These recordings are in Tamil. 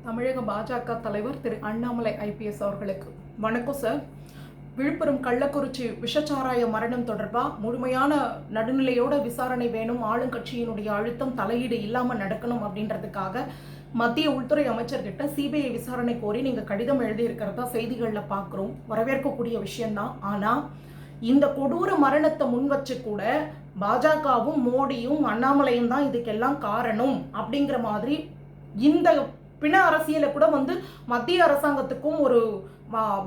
தமிழக பாஜக தலைவர் திரு அண்ணாமலை ஐபிஎஸ் அவர்களுக்கு வணக்கம் சார். விழுப்புரம் கள்ளக்குறிச்சி விஷச்சாராய மரணம் தொடர்பாக முழுமையான நடுநிலையோட விசாரணை வேணும், ஆளுங்கட்சியினுடைய அழுத்தம் தலையீடு இல்லாமல் நடக்கணும் அப்படின்றதுக்காக மத்திய உள்துறை அமைச்சர்கிட்ட சிபிஐ விசாரணை கோரி நீங்கள் கடிதம் எழுதியிருக்கிறதா செய்திகளில் பார்க்குறோம். வரவேற்கக்கூடிய விஷயம்தான். ஆனால் இந்த கொடூர மரணத்தை முன் வச்சு கூட பாஜகவும் மோடியும் அண்ணாமலையும் தான் இதுக்கெல்லாம் காரணம் அப்படிங்கிற மாதிரி இந்த பிண அரசியலை கூட மத்திய அரசாங்கத்துக்கும் ஒரு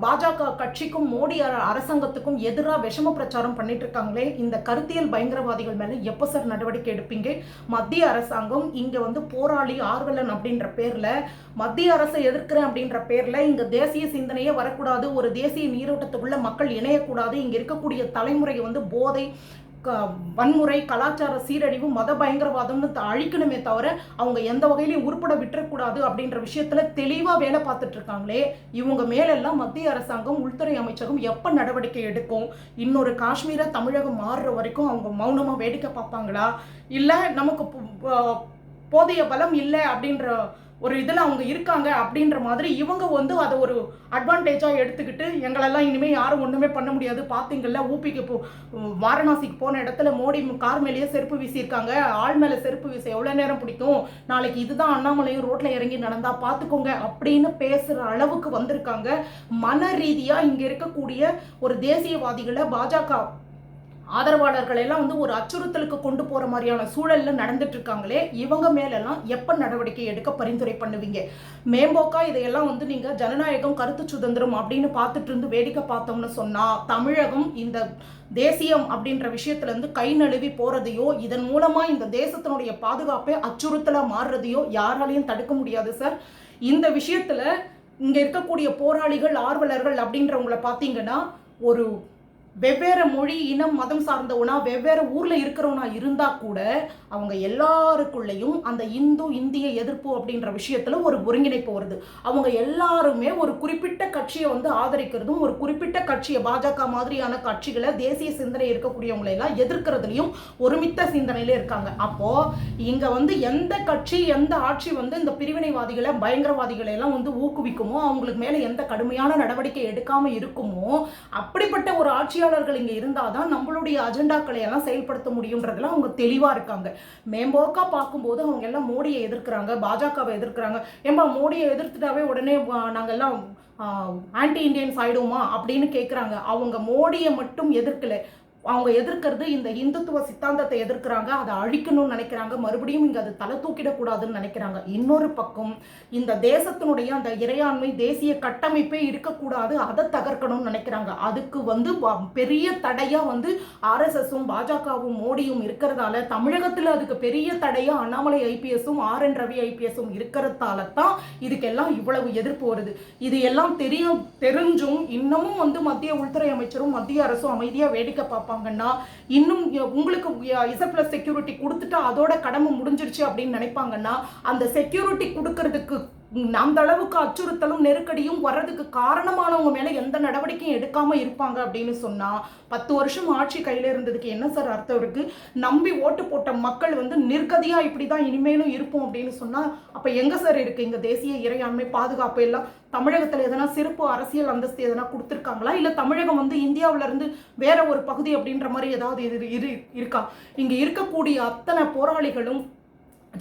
பாஜக கட்சிக்கும் மோடி அரசாங்கத்துக்கும் எதிராக விஷம பிரச்சாரம் பண்ணிட்டு இருக்காங்களே, இந்த கருத்தியல் பயங்கரவாதிகள் மேலே எப்போ சார் நடவடிக்கை எடுப்பீங்க? மத்திய அரசாங்கம் இங்கே போராளி ஆர்வலன் அப்படின்ற பேரில், மத்திய அரசை எதிர்க்கிறேன் அப்படின்ற பேரில் இங்கே தேசிய சிந்தனையே வரக்கூடாது, ஒரு தேசிய நீரோட்டத்துக்குள்ள மக்கள் இணையக்கூடாது, இங்கே இருக்கக்கூடிய தலைமுறை போதை வன்முறை கலாச்சார சீரழிவு மத பயங்கரவாதம்னு அழிக்கணுமே தவிர அவங்க எந்த வகையிலையும் உருப்பட விட்டுறக்கூடாது அப்படின்ற விஷயத்துல தெளிவாக வேலை பார்த்துட்டு இருக்காங்களே, இவங்க மேலெல்லாம் மத்திய அரசாங்கம் உள்துறை அமைச்சகம் எப்போ நடவடிக்கை எடுக்கும்? இன்னொரு காஷ்மீரை தமிழகம் மாறுற வரைக்கும் அவங்க மௌனமாக வேடிக்கை பார்ப்பாங்களா? இல்லை நமக்கு போதிய பலம் இல்லை அப்படின்ற ஒரு இதில் அவங்க இருக்காங்க அப்படின்ற மாதிரி இவங்க அதை ஒரு அட்வான்டேஜாக எடுத்துக்கிட்டு எங்களெல்லாம் இனிமேல் யாரும் ஒன்றுமே பண்ண முடியாது, பார்த்தீங்கல்ல ஊபிக்கு வாரணாசிக்கு போன இடத்துல மோடி கார் மேலேயே செருப்பு வீசியிருக்காங்க, ஆள் மேலே செருப்பு வீச எவ்வளோ நேரம் பிடிக்கும், நாளைக்கு இதுதான் அண்ணாமலையும் ரோட்டில் இறங்கி நடந்தா பார்த்துக்கோங்க அப்படின்னு பேசுகிற அளவுக்கு வந்திருக்காங்க. மன ரீதியாக இங்கே இருக்கக்கூடிய ஒரு தேசியவாதிகளை பாஜக ஆதரவாளர்கள் எல்லாம் ஒரு அச்சுறுத்தலுக்கு கொண்டு போற மாதிரியான சூழல்ல நடந்துட்டு இருக்காங்களே, இவங்க மேலெல்லாம் எப்ப நடவடிக்கை எடுக்க பரிந்துரை பண்ணுவீங்க? மேம்போக்கா இதையெல்லாம் நீங்க ஜனநாயகம் கருத்து சுதந்திரம் அப்படின்னு பார்த்துட்டு இருந்து வேடிக்கை பார்த்தோம்னு சொன்னா தமிழகம் இந்த தேசியம் அப்படின்ற விஷயத்துல கை நழுவி போறதையோ, இதன் மூலமா இந்த தேசத்தினுடைய பாதுகாப்பை அச்சுறுத்தலா மாறுறதையோ யாராலையும் தடுக்க முடியாது சார். இந்த விஷயத்துல இங்க இருக்கக்கூடிய போராளிகள் ஆர்வலர்கள் அப்படின்றவங்களை பார்த்தீங்கன்னா ஒரு வெவ்வேறு மொழி இனம் மதம் சார்ந்தவனா வெவ்வேறு ஊரில் இருக்கிறவனா இருந்தால் கூட அவங்க எல்லாருக்குள்ளேயும் அந்த இந்து இந்திய எதிர்ப்பு அப்படின்ற விஷயத்தில் ஒரு ஒருங்கிணைப்பு வருது. அவங்க எல்லாருமே ஒரு குறிப்பிட்ட கட்சியை ஆதரிக்கிறதும், ஒரு குறிப்பிட்ட கட்சியை பாஜக மாதிரியான கட்சிகளை தேசிய சிந்தனை இருக்கக்கூடியவங்களெல்லாம் எதிர்க்கிறதுலையும் ஒருமித்த சிந்தனையில இருக்காங்க. அப்போது இங்கே எந்த கட்சி எந்த ஆட்சி இந்த பிரிவினைவாதிகளை பயங்கரவாதிகளை எல்லாம் ஊக்குவிக்குமோ, அவங்களுக்கு மேலே எந்த கடுமையான நடவடிக்கை எடுக்காமல் இருக்குமோ, அப்படிப்பட்ட ஒரு ஆட்சி இங்க இருந்தாதான் நம்மளுடைய அஜெண்டாக்களை எல்லாம் செயல்படுத்த முடியும்ன்றதுல அவங்க தெளிவா இருக்காங்க. மேம்போக்கா பார்க்கும்போது அவங்க எல்லாம் மோடியை எதிர்க்கிறாங்க, பாஜகவை எதிர்க்கிறாங்க. ஏம்பா மோடியை எதிர்த்துட்டாவே உடனே நாங்கெல்லாம் ஆன்டி இண்டியன்ஸ் ஆயிடுமா அப்படின்னு கேட்குறாங்க. அவங்க மோடியை மட்டும் எதிர்க்கல, அவங்க எதிர்க்கிறது இந்த இந்துத்துவ சித்தாந்தத்தை எதிர்க்கிறாங்க, அதை அழிக்கணும்னு நினைக்கிறாங்க, மறுபடியும் இங்கே அது தலை தூக்கிடக்கூடாதுன்னு நினைக்கிறாங்க. இன்னொரு பக்கம் இந்த தேசத்தினுடைய அந்த இறையாண்மை தேசிய கட்டமைப்பே இருக்கக்கூடாது, அதை தகர்க்கணும்னு நினைக்கிறாங்க. அதுக்கு பெரிய தடையாக ஆர்எஸ்எஸும் பாஜகவும் மோடியும் இருக்கிறதால, தமிழகத்தில் அதுக்கு பெரிய தடையாக அண்ணாமலை ஐபிஎஸும் RN ரவி ஐபிஎஸும் இருக்கிறதால தான் இதுக்கெல்லாம் இவ்வளவு எதிர்ப்பு வருது. இது எல்லாம் தெரிஞ்சும் இன்னமும் மத்திய உள்துறை அமைச்சரும் மத்திய அரசும் அமைதியாக வேடிக்கை பார்ப்பாங்க. இன்னும் உங்களுக்கு Z+ செக்யூரிட்டி கொடுத்துட்டா அதோட கடமை முடிஞ்சிருச்சு அப்படின்னு நினைப்பாங்கன்னா, அந்த செக்யூரிட்டி கொடுக்கறதுக்கு அந்த அளவுக்கு அச்சுறுத்தலும் நெருக்கடியும் வர்றதுக்கு காரணமானவங்க மேல எந்த நடவடிக்கையும் எடுக்காம இருப்பாங்க அப்படின்னு சொன்னா 10 வருஷம் ஆட்சி கையில இருந்ததுக்கு என்ன சார் அர்த்தம் இருக்கு? நம்பி ஓட்டு போட்ட மக்கள் நிர்கதியா இப்படிதான் இனிமேலும் இருப்போம் அப்படின்னு சொன்னா அப்ப எங்க சார் இருக்கு இங்க தேசிய இறையாண்மை பாதுகாப்பு எல்லாம்? தமிழகத்துல எதனா சிறப்பு அரசியல் அந்தஸ்து எதனா கொடுத்துருக்காங்களா? இல்ல தமிழகம் இந்தியாவில இருந்து வேற ஒரு பகுதி அப்படின்ற மாதிரி ஏதாவது இருக்கா? இங்க இருக்கக்கூடிய அத்தனை போராளிகளும்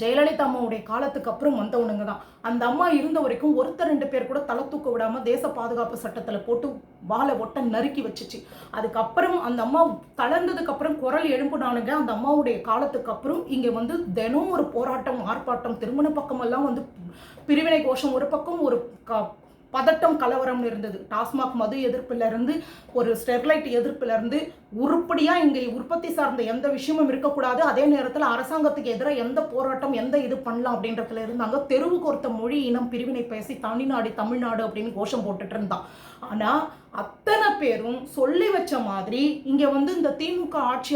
ஜெயலலிதா அம்மாவுடைய காலத்துக்கு அப்புறம் வந்தவனுங்க தான். அந்த அம்மா இருந்த வரைக்கும் ஒருத்தர் 2 பேர் கூட தலை தூக்க விடாம தேச பாதுகாப்பு சட்டத்துல போட்டு வாழை ஒட்ட நறுக்கி வச்சுச்சு. அதுக்கப்புறம் அந்த அம்மா தளர்ந்ததுக்கு அப்புறம் குரல் எழுப்புனானுங்க. அந்த அம்மாவுடைய காலத்துக்கு அப்புறம் இங்க தினம் ஒரு போராட்டம் ஆர்ப்பாட்டம், திருமண பக்கமெல்லாம் பிரிவினை கோஷம் ஒரு பக்கம், ஒரு பதட்டம் கலவரம்னு இருந்தது. டாஸ்மாக் மது எதிர்ப்புல இருந்து ஒரு ஸ்டெர்லைட் எதிர்ப்புல இருந்து உருப்படியா இங்க உற்பத்தி சார்ந்த எந்த விஷயமும் இருக்கக்கூடாது, அதே நேரத்தில் அரசாங்கத்துக்கு எதிராக எந்த போராட்டம் எந்த இது பண்ணலாம் அப்படின்றதுல இருந்தாங்க. தெருவுக்கு ஒருத்த மொழி இனம் பிரிவினை பேசி தனிநாடு தமிழ்நாடு அப்படின்னு கோஷம் போட்டுட்டு இருந்தான். ஆனா அத்தனை பேரும் சொல்லி வச்ச மாதிரி இங்க இந்த திமுக ஆட்சி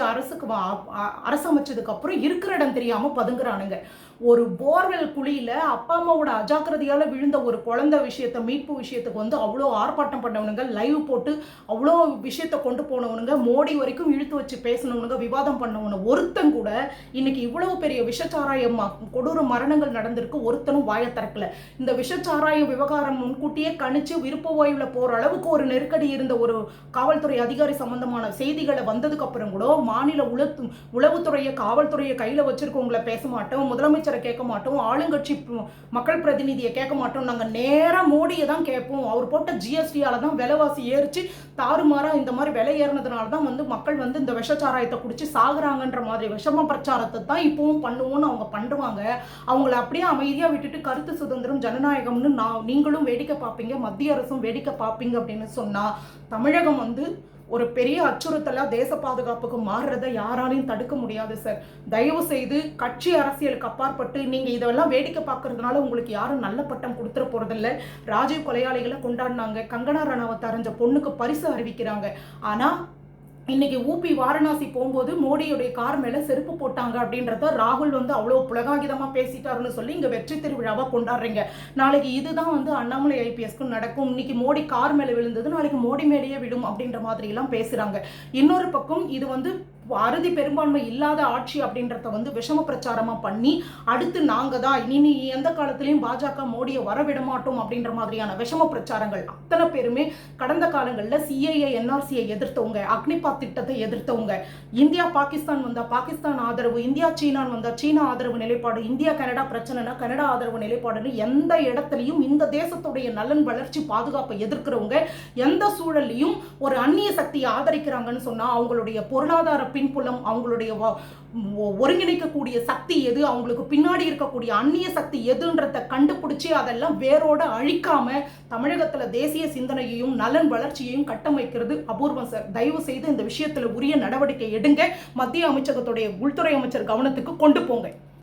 அரசமைச்சதுக்கு அப்புறம் இருக்கிற இடம் தெரியாம பதுங்குறானுங்க. ஒரு போர்வெல் குழியில் அப்பா அம்மாவோட அஜாக்கிரதையால் விழுந்த ஒரு குழந்தை விஷயத்தை, மீட்பு விஷயத்துக்கு வந்து அவ்வளோ ஆர்ப்பாட்டம் பண்ணவனுங்க, லைவ் போட்டு அவ்வளோ விஷயத்தை கொண்டு போனவனுங்க, மோடி வரைக்கும் இழுத்து வச்சு பேசினவனுங்க, விவாதம் பண்ணவனு ஒருத்தன் கூட இன்னைக்கு இவ்வளவு பெரிய விஷச்சாராயம் கொடூர மரணங்கள் நடந்திருக்கு, ஒருத்தனும் வாயை திறக்கல. இந்த விஷச்சாராய விவகாரம் முன்கூட்டியே கணிச்சு விருப்ப ஓய்வில் போகிற அளவுக்கு ஒரு நெருக்கடி இருந்த ஒரு காவல்துறை அதிகாரி சம்பந்தமான செய்திகளை வந்ததுக்கு அப்புறம் கூட மாநில உளவுத்துறையை, காவல்துறையை கையில் வச்சிருக்கவங்களை பேச மாட்டோம், முதலமைச்சரை கேட்க மாட்டோம், ஆளுங்கட்சி மக்கள் பிரதிநிதியை கேட்க மாட்டோம், நாங்கள் நேராக மோடியை தான் கேட்போம். அவர் போட்ட ஜிஎஸ்டியால தான் விலைவாசி ஏறிச்சு, தாறுமாறா இந்த மாதிரி விலை ஏறினதுனால தான் வந்து மக்கள் வந்து இந்த விஷச்சாராயத்தை குடிச்சு சாகுறாங்கன்ற மாதிரி விஷம பிரச்சாரத்தை தான் இப்பவும் பண்ணுவோம்னு அவங்க பண்ணுவாங்க. அவங்கள அப்படியே அமைதியாக விட்டுட்டு கருத்து சுதந்திரம், ஜனநாயகம்னு நீங்களும் வேடிக்கை பார்ப்பீங்க, மத்திய அரசும் வேடிக்கை பார்ப்பீங்க அப்படின்னு சொன்னால் தமிழகம் வந்து ஒரு பெரிய அச்சுறுத்தலாக தேச பாதுகாப்புக்கு மாறுறதை யாராலையும் தடுக்க முடியாது சார். தயவு செய்து கட்சி அரசியலுக்கு அப்பாற்பட்டு நீங்கள் இதெல்லாம் வேடிக்கை பார்க்கறதுனால உங்களுக்கு யாரும் நல்ல பட்டம் கொடுத்துட போகிறதில்ல. ராஜீவ் கொலையாளிகளை கொண்டாடினாங்க, கங்கனா ரணாவத் அறிஞ்ச பொண்ணுக்கு பரிசு அறிவிக்கிறாங்க. ஆனால் இன்னைக்கு ஊபி வாரணாசி போகும்போது மோடியுடைய கார் மேலே செருப்பு போட்டாங்க அப்படின்றத ராகுல் வந்து அவ்வளோ புலகாகிதமாக பேசிட்டாருன்னு சொல்லி இங்கே வெற்றி திருவிழாவாக கொண்டாடுறீங்க. நாளைக்கு இதுதான் வந்து அண்ணாமலை ஐபிஎஸ்க்கும் நடக்கும். இன்னைக்கு மோடி கார் மேலே விழுந்தது, நாளைக்கு மோடி மேலேயே விடும் அப்படின்ற மாதிரிலாம் பேசுகிறாங்க. இன்னொரு பக்கம் இது வந்து அறுதி பெரும்பான்மை இல்லாத ஆட்சி அப்படின்றத வந்து விஷம பிரச்சாரமாக பண்ணி அடுத்து நாங்கள் தான் இனி எந்த காலத்திலையும் பாஜக மோடியை வரவிட மாட்டோம் அப்படின்ற மாதிரியான விஷம பிரச்சாரங்கள் அத்தனை பேருமே கடந்த காலங்களில் சிஏஏ என்ஆர்சியை எதிர்த்தவங்க, அக்னிபாத் திட்டத்தை எதிர்த்தவங்க, இந்தியா பாகிஸ்தான் வந்தால் பாகிஸ்தான் ஆதரவு, இந்தியா சீனான்னு வந்தால் சீனா ஆதரவு நிலைப்பாடு, இந்தியா கனடா பிரச்சனைனா கனடா ஆதரவு நிலைப்பாடுன்னு எந்த இடத்துலையும் இந்த தேசத்துடைய நலன், வளர்ச்சி, பாதுகாப்பை எதிர்க்கிறவங்க எந்த சூழல்லையும் ஒரு அந்நிய சக்தியை ஆதரிக்கிறாங்கன்னு சொன்னால் அவங்களுடைய பொருளாதார பின்புலம், அவங்களுடைய ஒருங்கிணைக்கக்கூடிய சக்தி எது, அவங்களுக்கு பின்னாடி இருக்கக்கூடிய அந்நிய சக்தி எதுன்றத கண்டுபிடிச்சி அதெல்லாம் வேரோட அழிக்காம தமிழகத்தில் தேசிய சிந்தனையையும் நலன் வளர்ச்சியையும் கட்டமைக்கிறது அபூர்வம் சார். தயவு செய்து இந்த விஷயத்தில் உரிய நடவடிக்கை எடுங்க. மத்திய அமைச்சகத்துடைய உள்துறை அமைச்சர் கவனத்துக்கு கொண்டு போங்க.